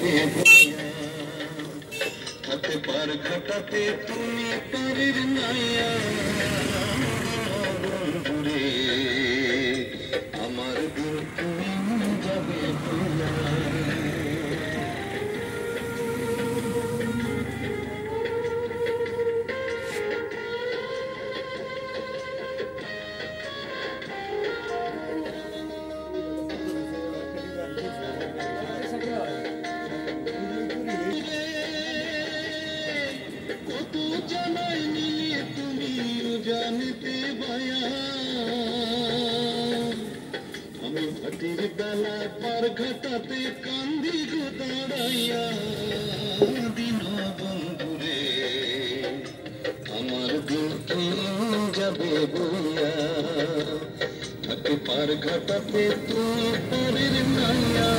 যাবে হাতে পার ঘাটাতে তুমি পারের নাইয়া বন্ধুরে আমার দিন তুমি যাবে কত জানাই নিয়ে তুমি জানতে বায়া আমি ভাটির বেলা পার ঘাটাতে কান্দি গো দাঁড়াইয়া দিন বন্ধুরে আমার দিন যাবে বইয়া থাকে পার ঘাটাতে তুমি পারের নাইয়া